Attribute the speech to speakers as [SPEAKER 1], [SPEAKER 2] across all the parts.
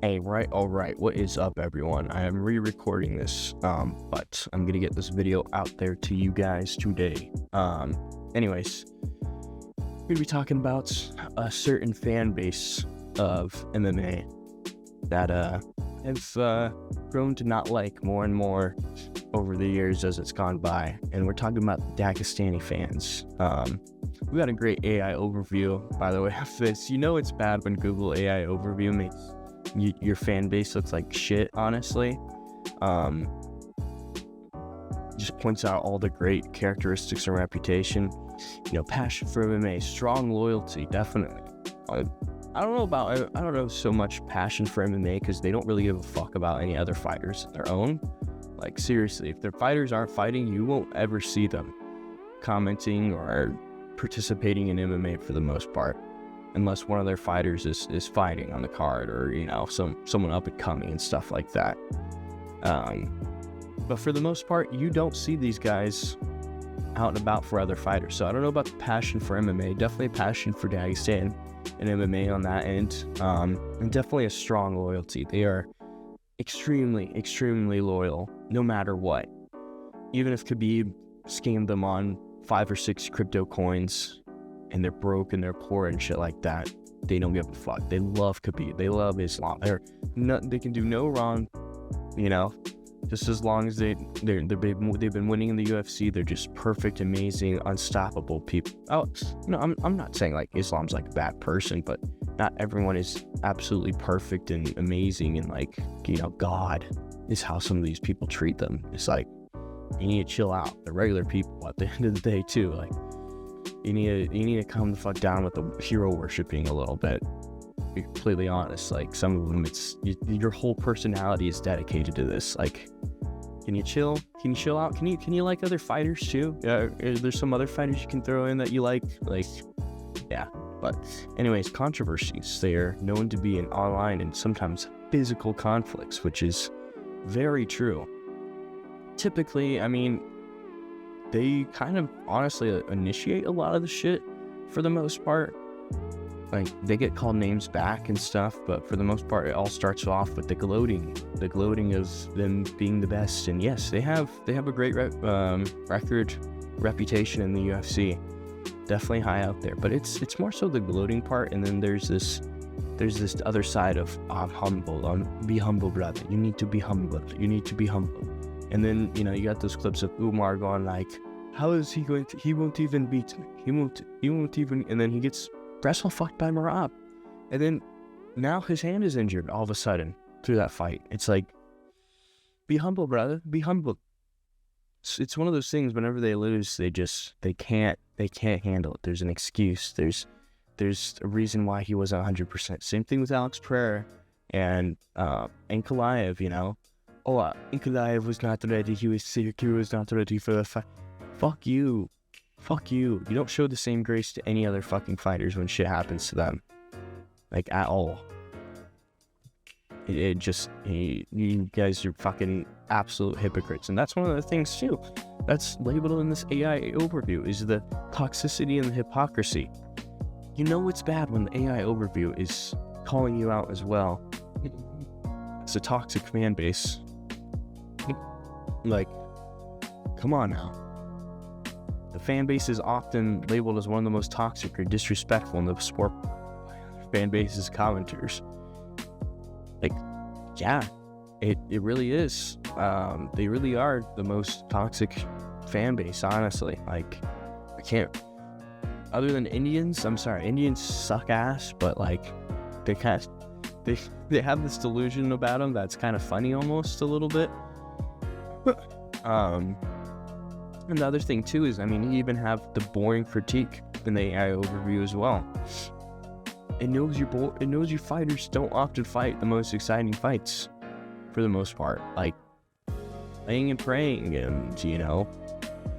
[SPEAKER 1] All right, what is up, everyone? I am re-recording this, but I'm gonna get this video out there to you guys today. Anyways, we're gonna be talking about a certain fan base of MMA that have grown to not like more and more over the years as it's gone by, and we're talking about Dagestani fans. We got a great AI overview, by the way, of this. You know it's bad when Google AI overview makes your fan base looks like shit, honestly. Just points out all the great characteristics and reputation. You know, passion for MMA, strong loyalty, definitely. I don't know so much passion for MMA because they don't really give a fuck about any other fighters of their own. Like, seriously, if their fighters aren't fighting, you won't ever see them commenting or participating in MMA for the most part, unless one of their fighters is fighting on the card, or, you know, someone up and coming and stuff like that. But for the most part, you don't see these guys out and about for other fighters. So I don't know about the passion for MMA. Definitely passion for Dagestan and MMA on that end, and definitely a strong loyalty. They are extremely loyal, no matter what. Even if Khabib scammed them on 5 or 6 crypto coins, and they're broke and they're poor and shit like that, they don't give a fuck. They love Khabib. They love Islam. They can do no wrong, you know. Just as long as they've been winning in the UFC, they're just perfect, amazing, unstoppable people. Oh, no, I'm not saying like Islam's like a bad person, but not everyone is absolutely perfect and amazing, and like, you know, God is how some of these people treat them. It's like, you need to chill out. They're regular people at the end of the day too. Like, you need to calm the fuck down with the hero worshipping a little bit. Be completely honest. Like, some of them, it's your whole personality is dedicated to this. Like, can you chill? Can you chill out? Can you like other fighters too? There's some other fighters you can throw in that you like. Yeah. But anyways, controversies. They are known to be in online and sometimes physical conflicts, which is very true. Typically, I mean, they kind of honestly initiate a lot of the shit for the most part. Like, they get called names back and stuff, but for the most part, it all starts off with the gloating of them being the best. And yes, they have a great reputation in the UFC, definitely high out there. But it's more so the gloating part, and then there's this other side of, I'm humble, be humble, brother. You need to be humble. You need to be humble. And then, you know, you got those clips of Umar going like, how is he going to? He won't even beat me. He won't even. And then he gets wrestle fucked by Marab, and then now his hand is injured all of a sudden through that fight. It's like, be humble, brother, be humble. It's one of those things. Whenever they lose, they can't handle it. There's an excuse. There's a reason why he wasn't 100%. Same thing with Alex Pereira and Ankalaev. You know, Ankalaev was not ready. He was sick. He was not ready for the fight. Fuck you. You don't show the same grace to any other fucking fighters when shit happens to them. Like, at all. You guys are fucking absolute hypocrites. And that's one of the things too that's labeled in this AI overview, is the toxicity and the hypocrisy. You know it's bad when the AI overview is calling you out as well. It's a toxic fan base. Like, come on now. The fan base is often labeled as one of the most toxic or disrespectful in the sport fan base's commenters. Like, yeah, it really is. They really are the most toxic fan base, honestly. Like, I can't, other than Indians, I'm sorry, Indians suck ass, but like, they have this delusion about them that's kind of funny almost a little bit. And the other thing too is, I mean, you even have the boring critique in the AI overview as well. It knows your fighters don't often fight the most exciting fights, for the most part. Like, playing and praying, and, you know,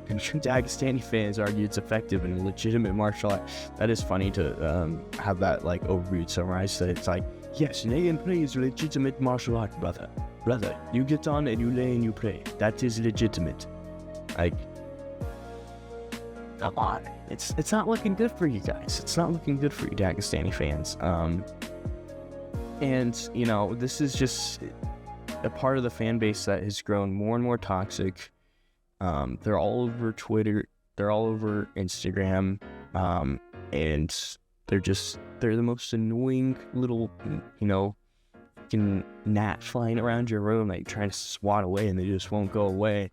[SPEAKER 1] Dagestani fans argue it's effective and legitimate martial art. That is funny to have that like overview summarized. That it's like, yes, lay and pray is legitimate martial art, brother. You get on and you lay and you pray. That is legitimate. Like, come on, it's not looking good for you guys. It's not looking good for you Dagestani fans. And, you know, this is just a part of the fan base that has grown more and more toxic. They're all over Twitter. They're all over Instagram. And they're the most annoying little, you know, fucking gnat flying around your room that you're trying to swat away and they just won't go away.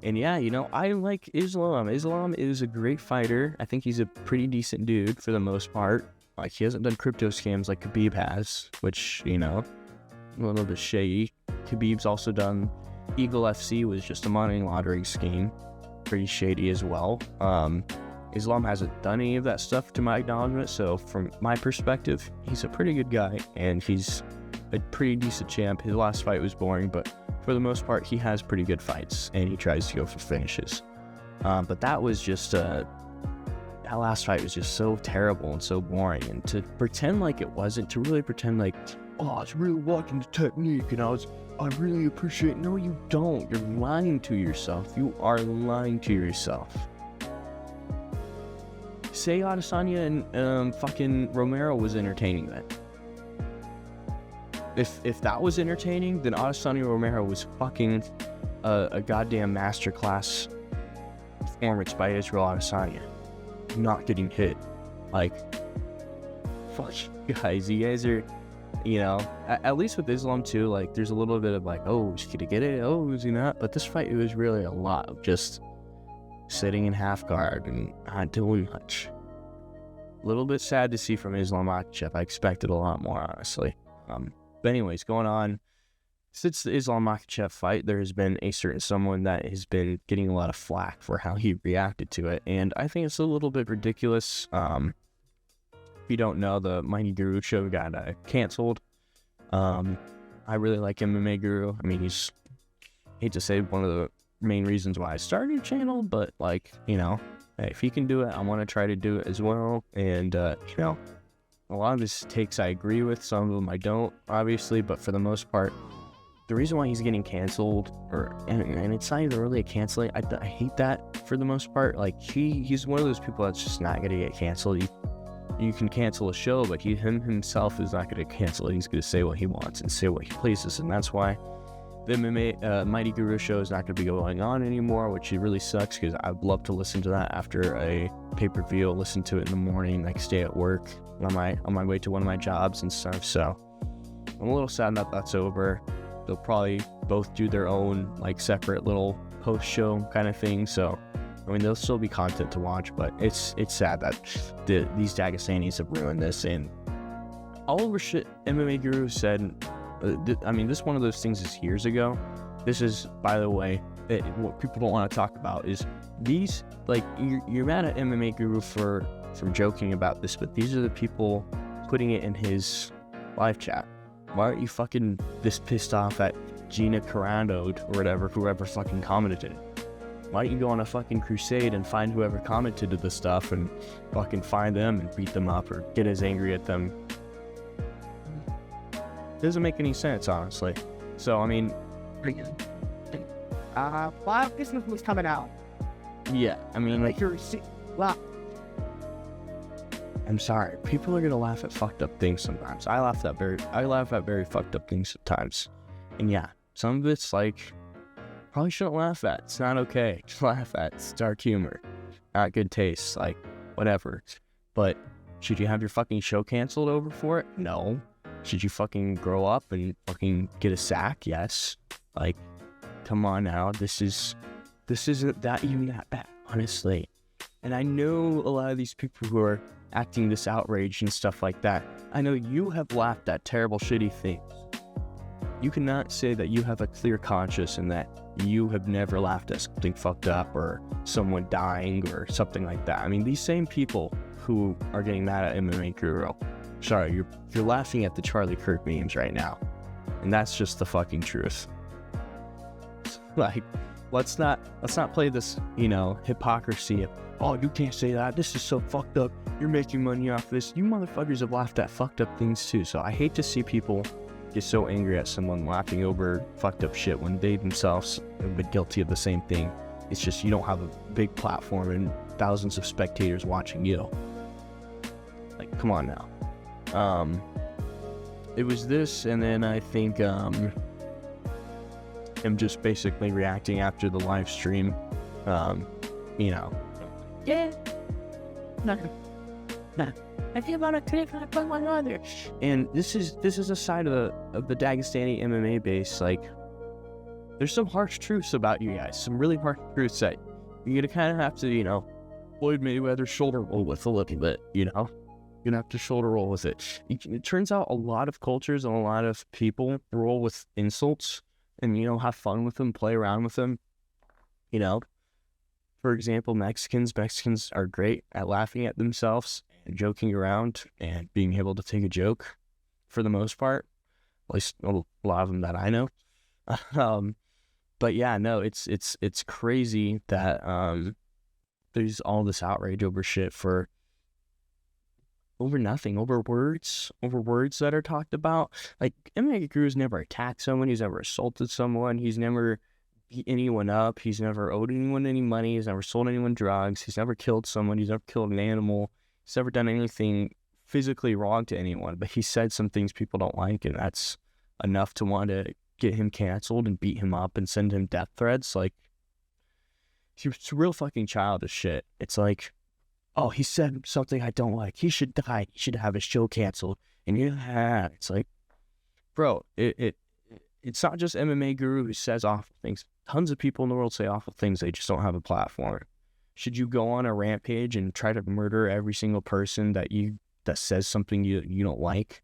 [SPEAKER 1] And yeah, you know, I like Islam. Islam is a great fighter. I think he's a pretty decent dude for the most part. Like, he hasn't done crypto scams like Khabib has, which, you know, a little bit shady. Khabib's also done Eagle FC, was just a money laundering scheme. Pretty shady as well. Islam hasn't done any of that stuff to my acknowledgement, so from my perspective, he's a pretty good guy, and he's a pretty decent champ. His last fight was boring, but for the most part, he has pretty good fights, and he tries to go for finishes. But that was just, that last fight was just so terrible and so boring, and to pretend like it wasn't, to really pretend like, oh, I was really watching the technique, and I really appreciate it. No, you don't. You're lying to yourself. You are lying to yourself. Say Adesanya and fucking Romero was entertaining then. If that was entertaining, then Adesanya Romero was fucking a goddamn masterclass performance by Israel Adesanya. Not getting hit. Like, fuck you guys. You guys are, you know, at least with Islam too, like, there's a little bit of like, oh, is he gonna get it? Oh, is he not? But this fight, it was really a lot of just sitting in half guard and not doing much. A little bit sad to see from Islam Makhachev. I expected a lot more, honestly. But anyways, going on, since the Islam Makhachev fight, there has been a certain someone that has been getting a lot of flack for how he reacted to it, and I think it's a little bit ridiculous. If you don't know, the MMA Guru show got canceled. I really like MMA Guru. I mean, he's, I hate to say, one of the main reasons why I started a channel, but like, you know, hey, if he can do it, I want to try to do it as well. And you know, a lot of his takes I agree with, some of them I don't, obviously, but for the most part, the reason why he's getting canceled, and it's not even really a canceling, I hate that for the most part. Like, he's one of those people that's just not gonna get canceled. You can cancel a show, but himself is not gonna cancel it. He's gonna say what he wants and say what he pleases, and that's why the MMA Mighty Guru show is not going to be going on anymore, which really sucks because I'd love to listen to that after a pay-per-view, listen to it in the morning, next day at work, on my way to one of my jobs and stuff. So I'm a little sad that that's over. They'll probably both do their own like separate little post-show kind of thing. So I mean, there'll still be content to watch, but it's sad that these Dagestanis have ruined this. And all over shit MMA Guru said. I mean, this one of those things is years ago. This is, by the way, what people don't want to talk about is these, like, you're mad at MMA Guru for joking about this, but these are the people putting it in his live chat. Why aren't you fucking this pissed off at Gina Carando or whatever, whoever fucking commented it? Why don't you go on a fucking crusade and find whoever commented the stuff and fucking find them and beat them up or get as angry at them? Doesn't make any sense, honestly. So, I mean,
[SPEAKER 2] while this was coming out,
[SPEAKER 1] yeah, I mean, like,
[SPEAKER 2] wow.
[SPEAKER 1] I'm sorry. People are gonna laugh at fucked up things sometimes. I laugh at very fucked up things sometimes. And yeah, some of it's like, probably shouldn't laugh at. It's not okay to laugh at. It's dark humor. Not good taste. Like, whatever. But should you have your fucking show canceled over for it? No. Should you fucking grow up and fucking get a sack? Yes. Like, come on now. This isn't that even that bad, honestly. And I know a lot of these people who are acting this outrage and stuff like that. I know you have laughed at terrible, shitty things. You cannot say that you have a clear conscience and that you have never laughed at something fucked up or someone dying or something like that. I mean, these same people who are getting mad at MMA Guru, sorry, you're laughing at the Charlie Kirk memes right now, and that's just the fucking truth. Like, let's not play this, you know, hypocrisy of, oh, you can't say that, this is so fucked up, you're making money off this. You motherfuckers have laughed at fucked up things too. So I hate to see people get so angry at someone laughing over fucked up shit when they themselves have been guilty of the same thing. It's just you don't have a big platform and thousands of spectators watching you. Like, come on now. it was this, and then I think him just basically reacting after the live stream. You know.
[SPEAKER 2] Yeah. No. I think about it today for one other.
[SPEAKER 1] And this is a side of the Dagestani MMA base. Like, there's some harsh truths about you guys. Some really harsh truths that you're gonna kind of have to, you know, Floyd Mayweather shoulder roll with a little bit. You know, you're gonna have to shoulder roll with it. It turns out a lot of cultures and a lot of people roll with insults and, you know, have fun with them, play around with them. You know, for example, Mexicans are great at laughing at themselves and joking around and being able to take a joke for the most part, at least a lot of them that I know. But yeah, no, it's crazy that there's all this outrage over shit over nothing, over words that are talked about. Like, MMA Guru's never attacked someone, he's never assaulted someone, he's never beat anyone up, he's never owed anyone any money, he's never sold anyone drugs, he's never killed someone, he's never killed an animal, he's never done anything physically wrong to anyone, but he said some things people don't like, and that's enough to want to get him canceled and beat him up and send him death threats. Like, it's real fucking childish shit. It's like, oh, he said something I don't like, he should die, he should have his show canceled, and yeah, it's like, bro, it's not just MMA Guru who says awful things. Tons of people in the world say awful things, they just don't have a platform. Should you go on a rampage and try to murder every single person that says something you don't like?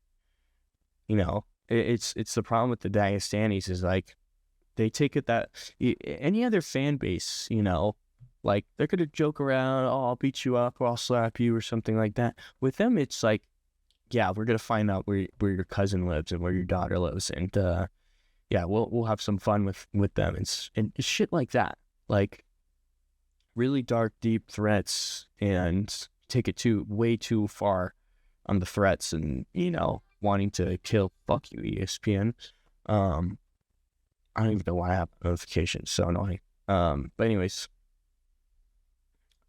[SPEAKER 1] You know, it's the problem with the Dagestanis is, like, they take it that any other fan base, you know, like, they're gonna joke around, oh, I'll beat you up or I'll slap you or something like that. With them, it's like, yeah, we're gonna find out where your cousin lives and where your daughter lives, and yeah, we'll have some fun with them and shit like that. Like, really dark, deep threats, and take it way too far on the threats, and, you know, wanting to kill. Fuck you, ESPN. I don't even know why I have notifications. So annoying. But anyways,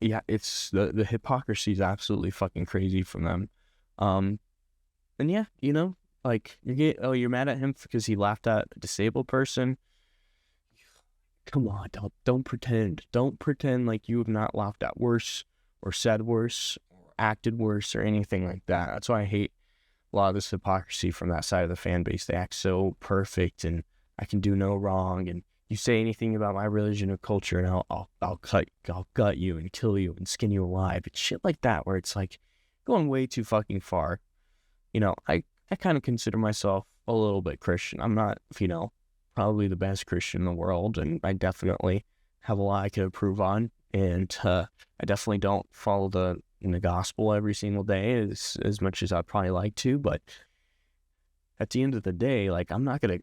[SPEAKER 1] yeah, it's the hypocrisy is absolutely fucking crazy from them. And yeah, you know, like, you're mad at him because he laughed at a disabled person. Come on, don't pretend like you have not laughed at worse or said worse or acted worse or anything like that. That's why I hate a lot of this hypocrisy from that side of the fan base. They act so perfect and I can do no wrong, and you say anything about my religion or culture and I'll gut you and kill you and skin you alive. It's shit like that where it's like going way too fucking far. You know, I kind of consider myself a little bit Christian. I'm not, you know, probably the best Christian in the world, and I definitely have a lot I could improve on, and I definitely don't follow the gospel every single day as much as I'd probably like to, but at the end of the day, like, I'm not gonna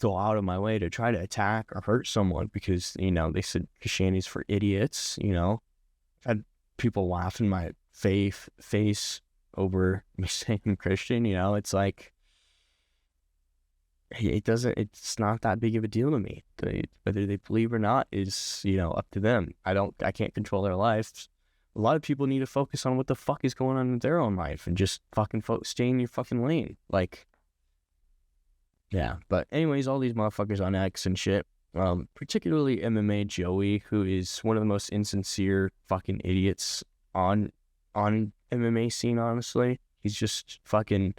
[SPEAKER 1] go out of my way to try to attack or hurt someone because, you know, they said Christianity's for idiots. You know, I've had people laugh in my face over me saying I'm Christian. You know, it's like, it's not that big of a deal to me. Whether they believe or not is, you know, up to them. I can't control their lives. A lot of people need to focus on what the fuck is going on in their own life and just fucking stay in your fucking lane. Like, yeah. But anyways, all these motherfuckers on X and shit, particularly MMA Joey, who is one of the most insincere fucking idiots on MMA scene, honestly. He's just fucking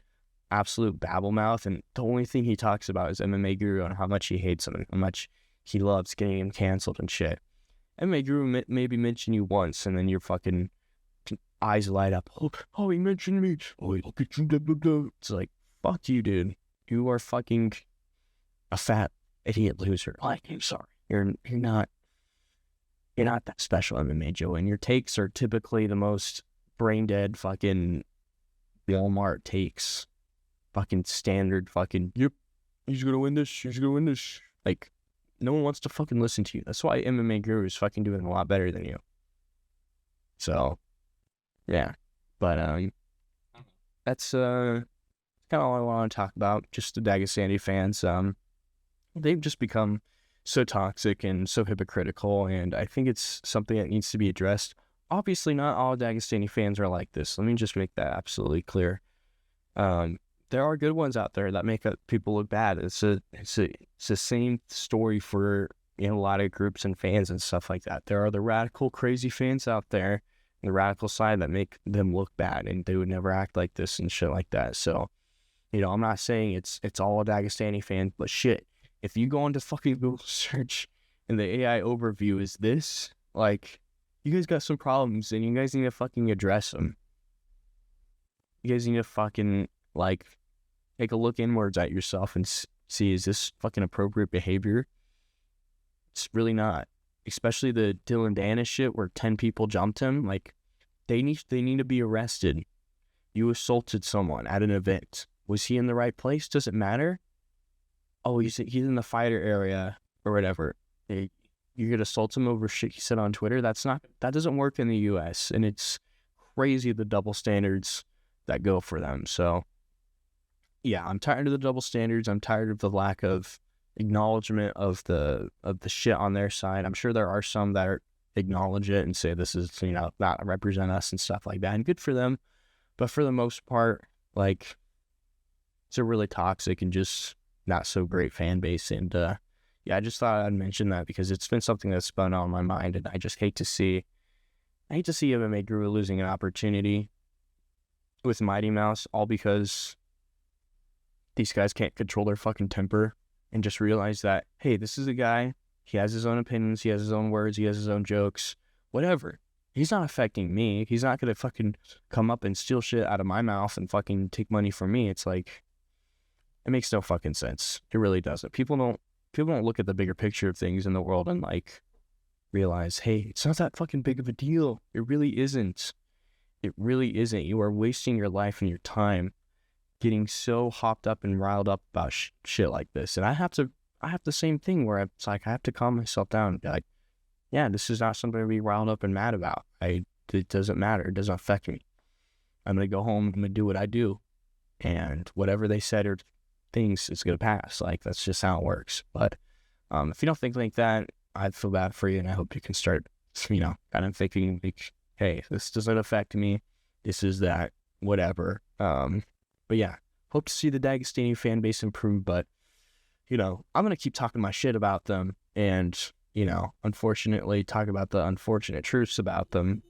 [SPEAKER 1] absolute babblemouth, and the only thing he talks about is MMA Guru and how much he hates him and how much he loves getting him canceled and shit. MMA Guru maybe mention you once, and then your fucking eyes light up. Oh, he mentioned me. Oh, look at you. Blah, blah, blah. It's like, fuck you, dude. You are fucking a fat idiot loser. Like, I'm sorry. You're not that special, MMA Joe, and your takes are typically the most brain dead fucking Walmart takes. Fucking standard fucking, yep, he's gonna win this. Like, no one wants to fucking listen to you. That's why MMA Guru is fucking doing a lot better than you. So, yeah. But, that's, kind of all I want to talk about. Just the Dagestani fans. They've just become so toxic and so hypocritical, and I think it's something that needs to be addressed. Obviously, not all Dagestani fans are like this. Let me just make that absolutely clear. there are good ones out there that make people look bad. It's the same story for, you know, a lot of groups and fans and stuff like that. There are the radical, crazy fans out there, the radical side that make them look bad, and they would never act like this and shit like that. So, you know, I'm not saying it's all a Dagestani fan, but shit, if you go into fucking Google search and the AI overview is this, like, you guys got some problems and you guys need to fucking address them. You guys need to fucking, like, take a look inwards at yourself and see, is this fucking appropriate behavior? It's really not. Especially the Dylan Dennis shit where 10 people jumped him. Like, they need to be arrested. You assaulted someone at an event. Was he in the right place? Does it matter? Oh, he's in the fighter area or whatever. You could assault him over shit he said on Twitter. That doesn't work in the US, and it's crazy the double standards that go for them. So yeah, I'm tired of the double standards. I'm tired of the lack of acknowledgement of the shit on their side. I'm sure there are some that acknowledge it and say this is, you know, not represent us and stuff like that, and good for them. But for the most part, like, it's a really toxic and just not so great fan base. And yeah, I just thought I'd mention that because it's been something that's spun on my mind, and I just hate to see MMA Guru losing an opportunity with Mighty Mouse, all because these guys can't control their fucking temper and just realize that, hey, this is a guy, he has his own opinions, he has his own words, he has his own jokes, whatever. He's not affecting me. He's not gonna fucking come up and steal shit out of my mouth and fucking take money from me. It's like, it makes no fucking sense. It really doesn't. People don't look at the bigger picture of things in the world and, like, realize, hey, it's not that fucking big of a deal. It really isn't. It really isn't. You are wasting your life and your time getting so hopped up and riled up about shit like this. And I have the same thing where it's like, I have to calm myself down and be like, yeah, this is not something to be riled up and mad about. It doesn't matter. It doesn't affect me. I'm going to go home, I'm going to do what I do. And whatever they said or things, it's going to pass. Like, that's just how it works. But if you don't think like that, I'd feel bad for you, and I hope you can start, you know, kind of thinking, like, hey, this doesn't affect me. This is that, whatever. But yeah, hope to see the Dagestani fan base improve, but, you know, I'm going to keep talking my shit about them and, you know, unfortunately talk about the unfortunate truths about them.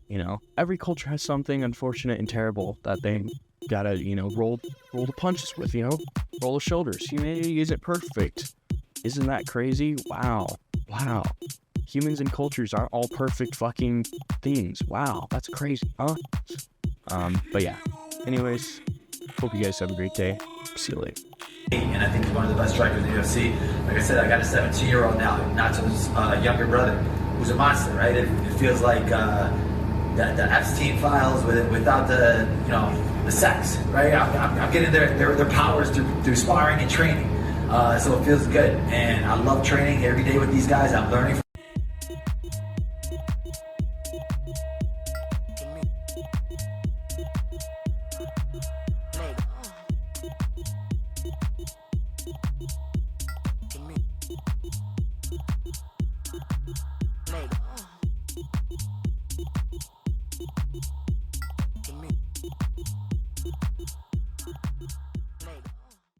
[SPEAKER 1] You know, every culture has something unfortunate and terrible that they gotta, you know, roll the punches with, you know, roll the shoulders. Humanity isn't perfect. Isn't that crazy? Wow. Humans and cultures aren't all perfect fucking things. Wow, that's crazy, huh? But yeah. Anyways, hope you guys have a great day. See you later.
[SPEAKER 3] And I think he's one of the best strikers in the UFC. Like I said, I got a 17-year-old now, Nacho's younger brother, who's a monster, right? It feels like the Epstein files without the, you know, the sex, right? I'm getting their powers through sparring and training. So it feels good, and I love training every day with these guys. I'm learning from